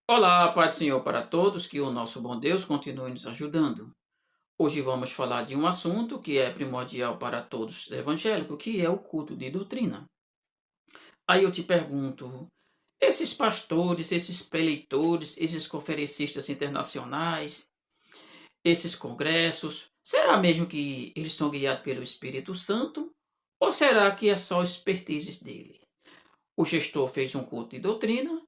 Olá, Pai do Senhor para todos, que o nosso bom Deus continue nos ajudando. Hoje vamos falar de um assunto que é primordial para todos evangélicos, que é o culto de doutrina. Aí eu te pergunto, esses pastores, esses preleitores, esses conferencistas internacionais, esses congressos, será mesmo que eles são guiados pelo Espírito Santo? Ou será que é só expertises dele? O gestor fez um culto de doutrina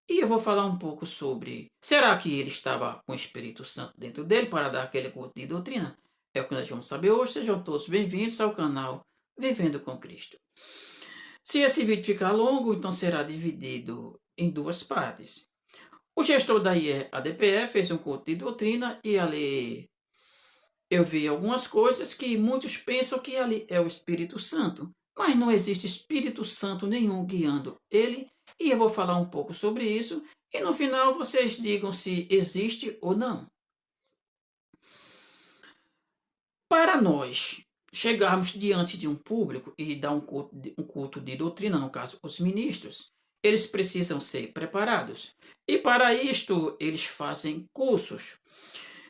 e eu vou falar um pouco sobre. Será que ele estava com o Espírito Santo dentro dele para dar aquele culto de doutrina? É o que nós vamos saber hoje. Sejam todos bem-vindos ao canal Vivendo com Cristo. Se esse vídeo ficar longo, então será dividido em duas partes. O gestor da IEADPE fez um culto de doutrina e ali eu vi algumas coisas que muitos pensam que ali é o Espírito Santo, mas não existe Espírito Santo nenhum guiando ele, e eu vou falar um pouco sobre isso, e no final vocês digam se existe ou não. Para nós chegarmos diante de um público e dar um culto de doutrina, no caso, os ministros, eles precisam ser preparados. E para isto, eles fazem cursos.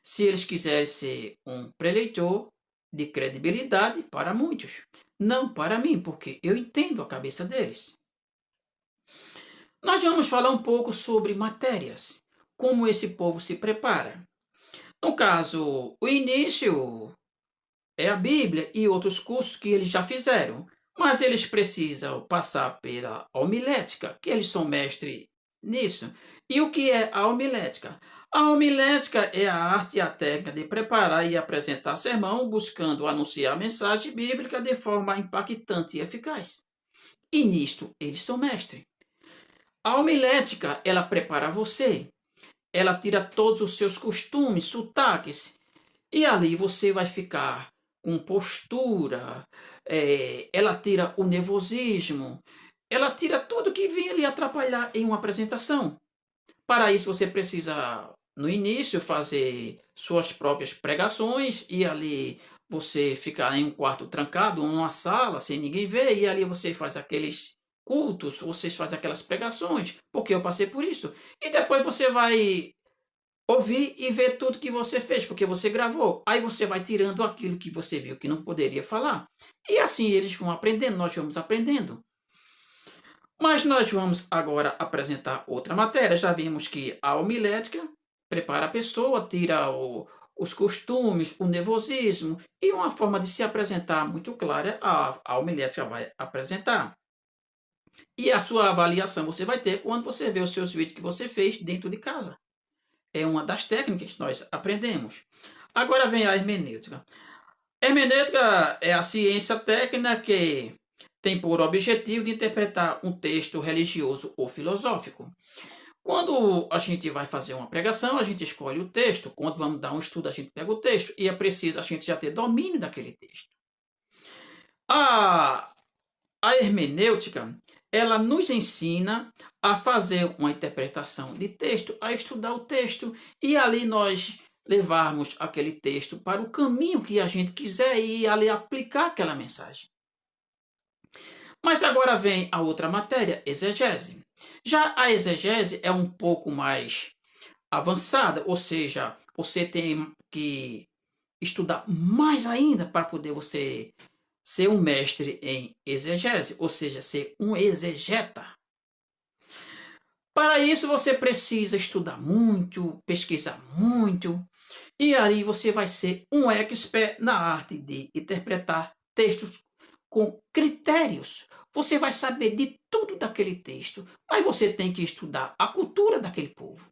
Se eles quiserem ser um preleitor de credibilidade para muitos, não para mim, porque eu entendo a cabeça deles. Nós vamos falar um pouco sobre matérias, como esse povo se prepara. No caso, o início é a Bíblia e outros cursos que eles já fizeram, mas eles precisam passar pela homilética, que eles são mestres nisso. E o que é a homilética? A homilética é a arte e a técnica de preparar e apresentar sermão, buscando anunciar a mensagem bíblica de forma impactante e eficaz. E nisto eles são mestres. A homilética, ela prepara você, ela tira todos os seus costumes, sotaques, e ali você vai ficar com postura, ela tira o nervosismo, ela tira tudo que vem ali atrapalhar em uma apresentação. Para isso você precisa, no início, fazer suas próprias pregações e ali você ficar em um quarto trancado, numa sala, sem ninguém ver, e ali você faz aqueles cultos, vocês fazem aquelas pregações, porque eu passei por isso. E depois você vai ouvir e ver tudo que você fez, porque você gravou. Aí você vai tirando aquilo que você viu que não poderia falar. E assim eles vão aprendendo, nós vamos aprendendo. Mas nós vamos agora apresentar outra matéria. Já vimos que a homilética prepara a pessoa, tira os costumes, o nervosismo e uma forma de se apresentar muito clara a homilética vai apresentar. E a sua avaliação você vai ter quando você vê os seus vídeos que você fez dentro de casa. É uma das técnicas que nós aprendemos. Agora vem a hermenêutica. Hermenêutica é a ciência técnica que tem por objetivo de interpretar um texto religioso ou filosófico. Quando a gente vai fazer uma pregação, a gente escolhe o texto. Quando vamos dar um estudo, a gente pega o texto. E é preciso a gente já ter domínio daquele texto. A, a hermenêutica, ela nos ensina a fazer uma interpretação de texto, a estudar o texto. E ali nós levarmos aquele texto para o caminho que a gente quiser e ali aplicar aquela mensagem. Mas agora vem a outra matéria, exegese. Já a exegese é um pouco mais avançada, ou seja, você tem que estudar mais ainda para poder você ser um mestre em exegese, ou seja, ser um exegeta. Para isso você precisa estudar muito, pesquisar muito, e aí você vai ser um expert na arte de interpretar textos com critérios. Você vai saber de tudo daquele texto, mas você tem que estudar a cultura daquele povo.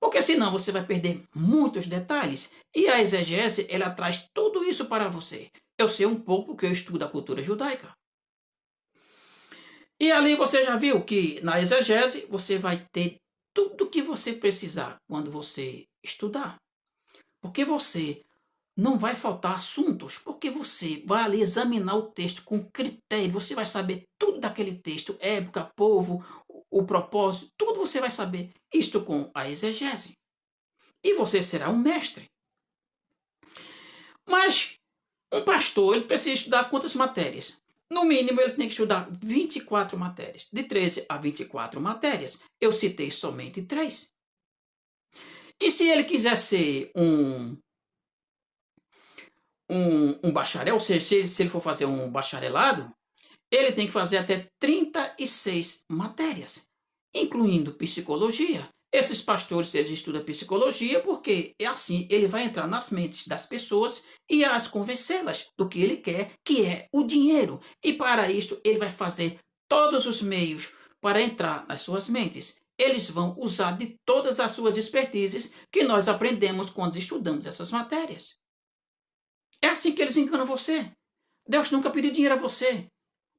Porque senão você vai perder muitos detalhes. E a exegese, ela traz tudo isso para você. Eu sei um pouco porque eu estudo a cultura judaica. E ali você já viu que na exegese você vai ter tudo o que você precisar quando você estudar. Porque você não vai faltar assuntos, porque você vai ali examinar o texto com critério, você vai saber tudo daquele texto, época, povo, o propósito, tudo você vai saber. Isto com a exegese. E você será um mestre. Mas um pastor, ele precisa estudar quantas matérias? No mínimo, ele tem que estudar 24 matérias. De 13 a 24 matérias, eu citei somente 3. E se ele quiser ser um bacharel, ou seja, se ele for fazer um bacharelado, ele tem que fazer até 36 matérias, incluindo psicologia. Esses pastores, eles estudam psicologia porque é assim, ele vai entrar nas mentes das pessoas e as convencê-las do que ele quer, que é o dinheiro. E para isso, ele vai fazer todos os meios para entrar nas suas mentes. Eles vão usar de todas as suas expertises que nós aprendemos quando estudamos essas matérias. É assim que eles enganam você. Deus nunca pediu dinheiro a você.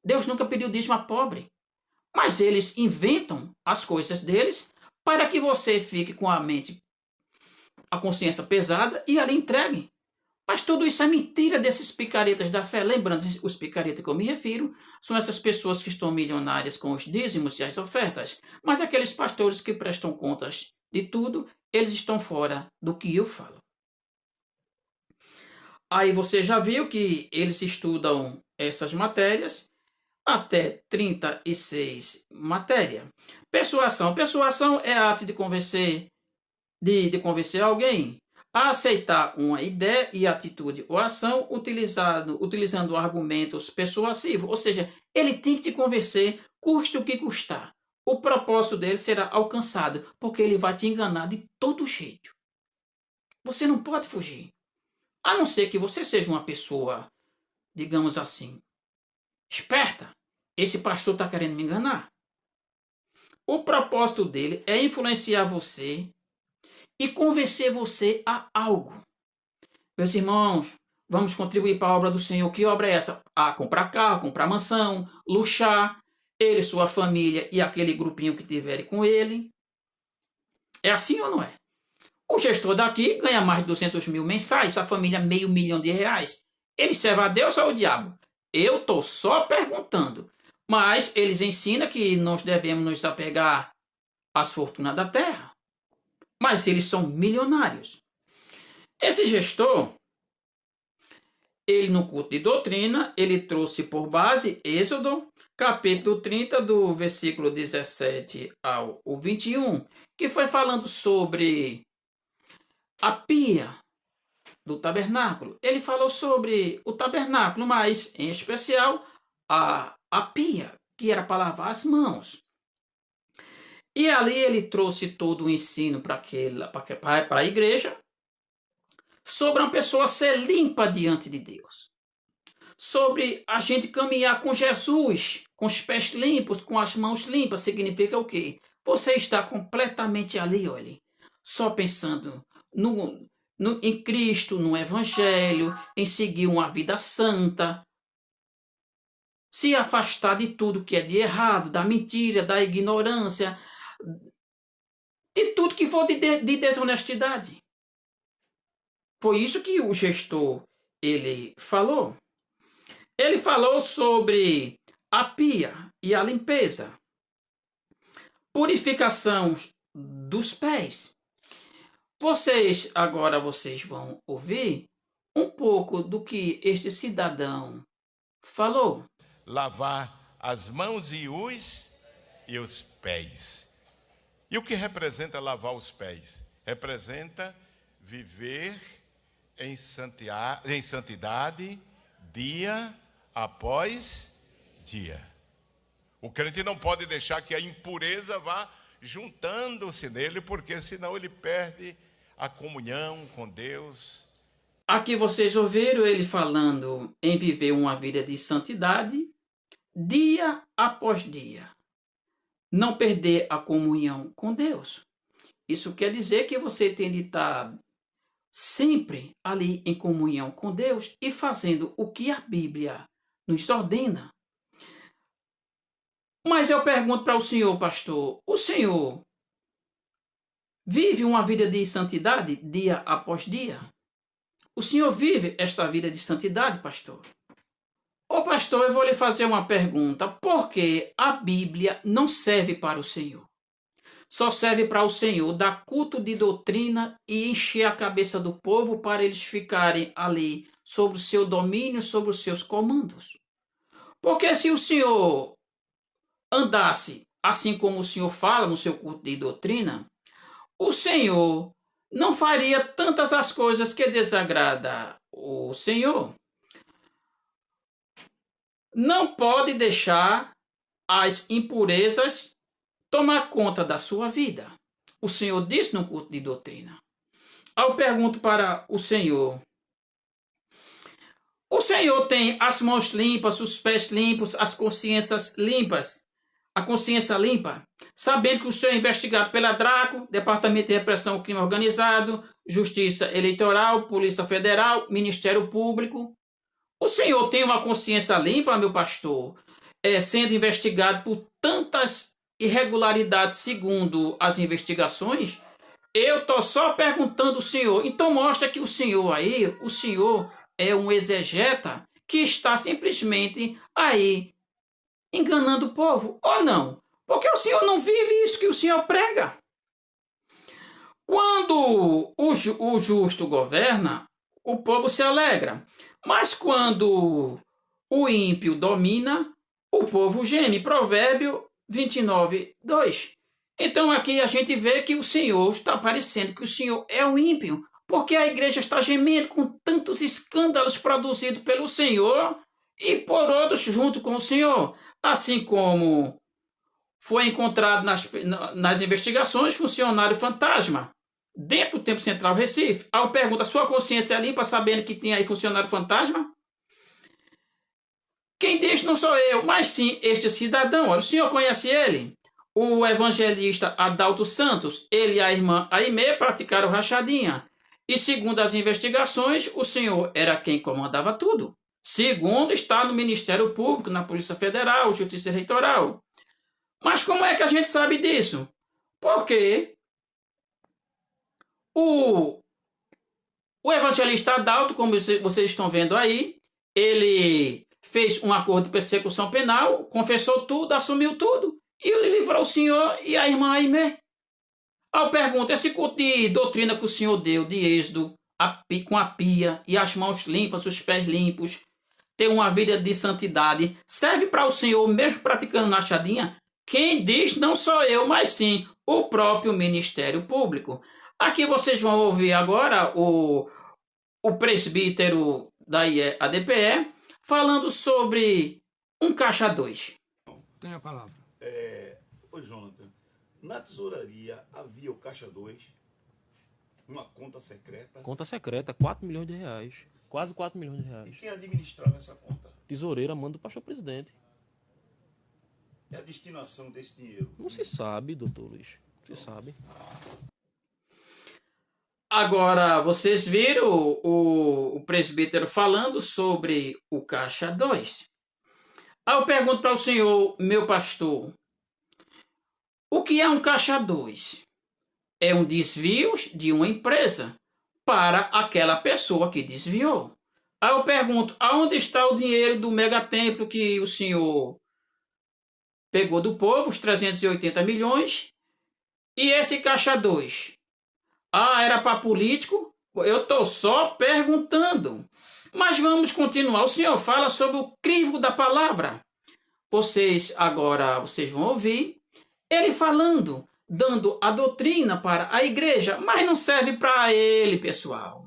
Deus nunca pediu dízimo a pobre. Mas eles inventam as coisas deles para que você fique com a mente, a consciência pesada e ali entregue. Mas tudo isso é mentira desses picaretas da fé. Lembrando, os picaretas que eu me refiro são essas pessoas que estão milionárias com os dízimos e as ofertas. Mas aqueles pastores que prestam contas de tudo, eles estão fora do que eu falo. Aí você já viu que eles estudam essas matérias, até 36 matérias. Persuasão. Persuasão é a arte de convencer, de convencer alguém a aceitar uma ideia e atitude ou ação utilizando argumentos persuasivos. Ou seja, ele tem que te convencer, custe o que custar. O propósito dele será alcançado, porque ele vai te enganar de todo jeito. Você não pode fugir. A não ser que você seja uma pessoa, digamos assim, esperta. Esse pastor está querendo me enganar. O propósito dele é influenciar você e convencer você a algo. Meus irmãos, vamos contribuir para a obra do Senhor. Que obra é essa? Comprar carro, comprar mansão, luxar, ele, sua família e aquele grupinho que tiverem com ele. É assim ou não é? O gestor daqui ganha mais de 200 mil mensais, a família R$500 mil. Ele serve a Deus ou ao diabo? Eu estou só perguntando. Mas eles ensinam que nós devemos nos apegar às fortunas da terra. Mas eles são milionários. Esse gestor, ele no culto de doutrina, ele trouxe por base Êxodo, capítulo 30, do versículo 17 ao 21, que foi falando sobre a pia do tabernáculo. Ele falou sobre o tabernáculo, mas em especial a pia, que era para lavar as mãos. E ali ele trouxe todo o ensino para a igreja sobre uma pessoa ser limpa diante de Deus. Sobre a gente caminhar com Jesus, com os pés limpos, com as mãos limpas, significa o quê? Você está completamente ali, olha, só pensando em Cristo, no Evangelho, em seguir uma vida santa, se afastar de tudo que é de errado, da mentira, da ignorância, de tudo que for de desonestidade. Foi isso que o gestor ele falou. Ele falou sobre a pia e a limpeza, purificação dos pés. Agora vocês vão ouvir um pouco do que este cidadão falou. Lavar as mãos e os pés. E o que representa lavar os pés? Representa viver em santidade dia após dia. O crente não pode deixar que a impureza vá juntando-se nele, porque senão ele perde a comunhão com Deus. Aqui vocês ouviram ele falando em viver uma vida de santidade dia após dia. Não perder a comunhão com Deus. Isso quer dizer que você tem de estar sempre ali em comunhão com Deus e fazendo o que a Bíblia nos ordena. Mas eu pergunto para o senhor, pastor, o senhor vive uma vida de santidade dia após dia? O senhor vive esta vida de santidade, pastor? Ô pastor, eu vou lhe fazer uma pergunta. Por que a Bíblia não serve para o Senhor? Só serve para o Senhor dar culto de doutrina e encher a cabeça do povo para eles ficarem ali sobre o seu domínio, sobre os seus comandos. Porque se o Senhor andasse assim como o Senhor fala no seu culto de doutrina, o Senhor não faria tantas as coisas que desagrada o Senhor. Não pode deixar as impurezas tomar conta da sua vida. O Senhor disse no culto de doutrina. Eu pergunto para o Senhor tem as mãos limpas, os pés limpos, as consciências limpas, a consciência limpa, sabendo que o Senhor é investigado pela DRACO, Departamento de Repressão ao Crime Organizado, Justiça Eleitoral, Polícia Federal, Ministério Público. O Senhor tem uma consciência limpa, meu pastor, sendo investigado por tantas irregularidades segundo as investigações? Eu estou só perguntando ao Senhor. Então mostra que o Senhor é um exegeta que está simplesmente aí enganando o povo, ou não? Porque o Senhor não vive isso que o Senhor prega. Quando o justo governa, o povo se alegra. Mas quando o ímpio domina, o povo geme. Provérbio 29, 2. Então aqui a gente vê que o Senhor está parecendo que o Senhor é o ímpio, porque a igreja está gemendo com tantos escândalos produzidos pelo Senhor e por outros junto com o Senhor. Assim como foi encontrado nas investigações funcionário fantasma dentro do Templo Central Recife. Aí pergunta, sua consciência é limpa sabendo que tinha aí funcionário fantasma? Quem diz não sou eu, mas sim este cidadão. O senhor conhece ele? O evangelista Adalto Santos, ele e a irmã Aimee praticaram rachadinha. E segundo as investigações, o senhor era quem comandava tudo. Segundo está no Ministério Público, na Polícia Federal, Justiça Eleitoral. Mas como é que a gente sabe disso? Porque o evangelista Adalto, como vocês estão vendo aí, ele fez um acordo de persecução penal, confessou tudo, assumiu tudo, e ele livrou o senhor e a irmã Aimee. Eu pergunto, esse culto de doutrina que o senhor deu, de êxodo, com a pia e as mãos limpas, os pés limpos, ter uma vida de santidade, serve para o senhor mesmo praticando rachadinha? Quem diz não sou eu, mas sim o próprio Ministério Público. Aqui vocês vão ouvir agora o presbítero da ADPE falando sobre um caixa 2. Tem a palavra. Ô Jonathan, na tesouraria havia o caixa 2, uma conta secreta. Conta secreta, 4 milhões de reais. Quase 4 milhões de E reais. quem administrava essa conta? Tesoureira manda o pastor presidente. E a destinação desse dinheiro? Não se sabe, doutor Luiz. Não se sabe. Agora, vocês viram o presbítero falando sobre o caixa 2. Aí eu pergunto para o senhor, meu pastor, o que é um caixa 2? É um desvio de uma empresa para aquela pessoa que desviou. Aí eu pergunto, aonde está o dinheiro do megatemplo que o senhor pegou do povo, os 380 milhões, e esse caixa 2? Ah, era para político? Eu estou só perguntando. Mas vamos continuar. O senhor fala sobre o crivo da palavra. Vocês vão ouvir ele falando, dando a doutrina para a igreja, mas não serve para ele, pessoal.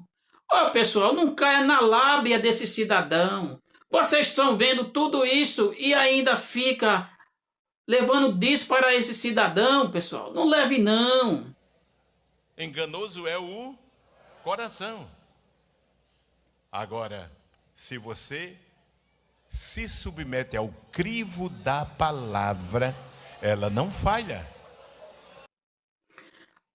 Pessoal, não caia na lábia desse cidadão. Vocês estão vendo tudo isso e ainda fica levando disso para esse cidadão, pessoal. Não leve, não. Enganoso é o coração. Agora, se você se submete ao crivo da palavra, ela não falha.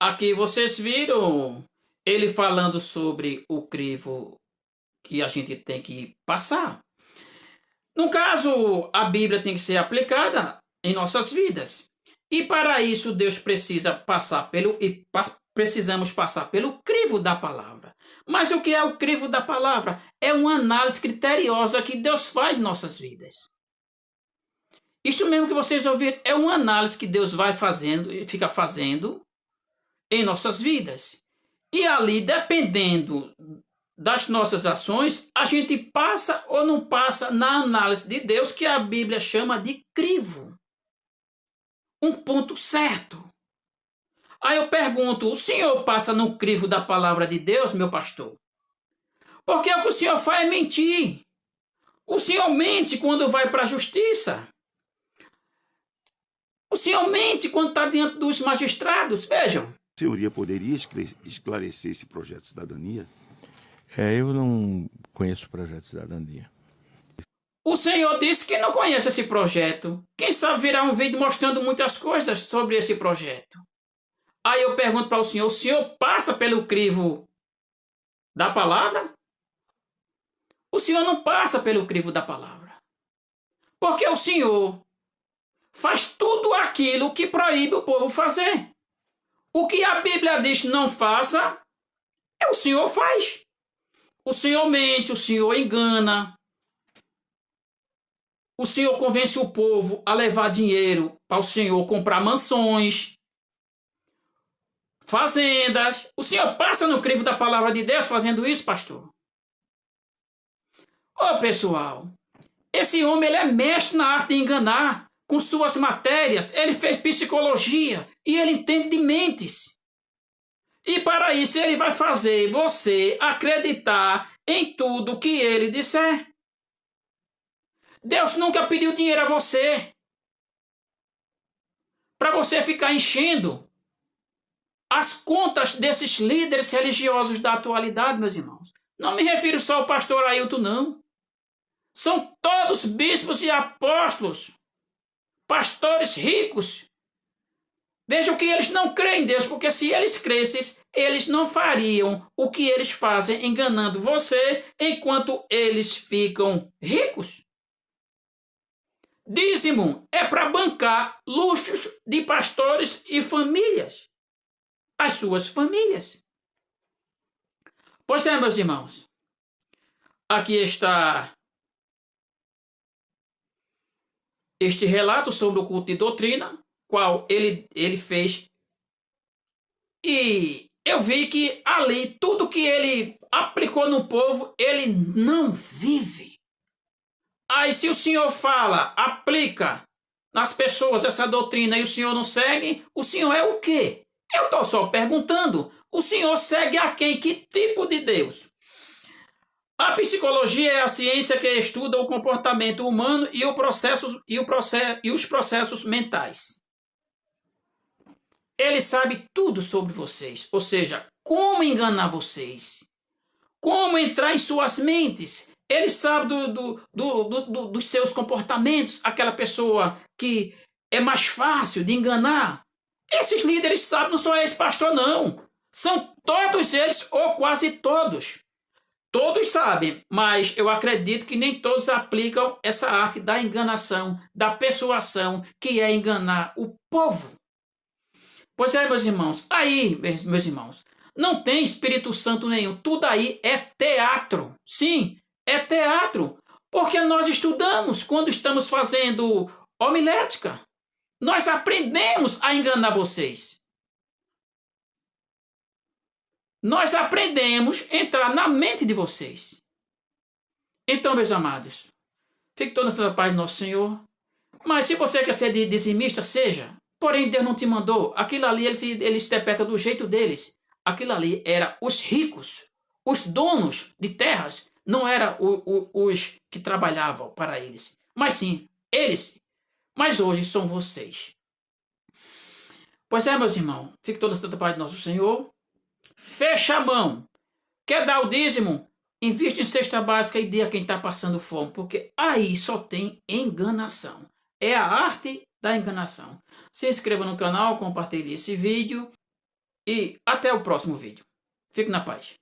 Aqui vocês viram ele falando sobre o crivo que a gente tem que passar. No caso, a Bíblia tem que ser aplicada em nossas vidas. E para isso, Deus precisamos passar pelo crivo da palavra. Mas o que é o crivo da palavra? É uma análise criteriosa que Deus faz em nossas vidas. Isto mesmo que vocês ouviram, é uma análise que Deus vai fazendo e fica fazendo em nossas vidas. E ali, dependendo das nossas ações, a gente passa ou não passa na análise de Deus, que a Bíblia chama de crivo. Um ponto certo. Aí eu pergunto, o senhor passa no crivo da palavra de Deus, meu pastor? Porque o que o senhor faz é mentir. O senhor mente quando vai para a justiça. O senhor mente quando está diante dos magistrados. Vejam. A senhoria poderia esclarecer esse projeto de cidadania? Eu não conheço o projeto de cidadania. O senhor disse que não conhece esse projeto. Quem sabe virar um vídeo mostrando muitas coisas sobre esse projeto. Aí eu pergunto para o senhor passa pelo crivo da palavra? O senhor não passa pelo crivo da palavra. Porque o senhor faz tudo aquilo que proíbe o povo fazer. O que a Bíblia diz não faça, o senhor faz. O senhor mente, o senhor engana. O senhor convence o povo a levar dinheiro para o senhor comprar mansões, fazendas. O senhor passa no crivo da palavra de Deus fazendo isso, pastor? Ô, pessoal, esse homem ele é mestre na arte de enganar. Com suas matérias, ele fez psicologia e ele entende de mentes. E para isso ele vai fazer você acreditar em tudo que ele disser. Deus nunca pediu dinheiro a você para você ficar enchendo as contas desses líderes religiosos da atualidade, meus irmãos. Não me refiro só ao pastor Ailton, não. São todos bispos e apóstolos, pastores ricos. Vejam que eles não creem em Deus, porque se eles crescem, eles não fariam o que eles fazem enganando você enquanto eles ficam ricos. Dízimo é para bancar luxos de pastores e famílias, as suas famílias. Pois é, meus irmãos, aqui está este relato sobre o culto de doutrina, qual ele fez, e eu vi que ali, tudo que ele aplicou no povo, ele não vive. Aí se o senhor fala, aplica nas pessoas essa doutrina e o senhor não segue, o senhor é o quê? Eu estou só perguntando, o senhor segue a quem? Que tipo de Deus? A psicologia é a ciência que estuda o comportamento humano e os processos mentais. Ele sabe tudo sobre vocês, ou seja, como enganar vocês, como entrar em suas mentes. Ele sabe dos seus comportamentos, aquela pessoa que é mais fácil de enganar. Esses líderes sabem, não só esse pastor, não. São todos eles, ou quase todos. Todos sabem, mas eu acredito que nem todos aplicam essa arte da enganação, da persuasão, que é enganar o povo. Pois é, meus irmãos, aí, meus irmãos, não tem Espírito Santo nenhum. Tudo aí é teatro. Sim, é teatro. Porque nós estudamos quando estamos fazendo homilética. Nós aprendemos a enganar vocês. Nós aprendemos a entrar na mente de vocês. Então, meus amados, fique todos na paz do nosso Senhor. Mas se você quer ser dizimista, seja. Porém, Deus não te mandou. Aquilo ali, ele interpreta do jeito deles. Aquilo ali era os ricos, os donos de terras. Não eram os que trabalhavam para eles. Mas sim, eles. Mas hoje são vocês. Pois é, meus irmãos, fique toda a santa paz do nosso Senhor. Fecha a mão. Quer dar o dízimo? Invista em cesta básica e dê a quem está passando fome. Porque aí só tem enganação. É a arte da enganação. Se inscreva no canal, compartilhe esse vídeo. E até o próximo vídeo. Fique na paz.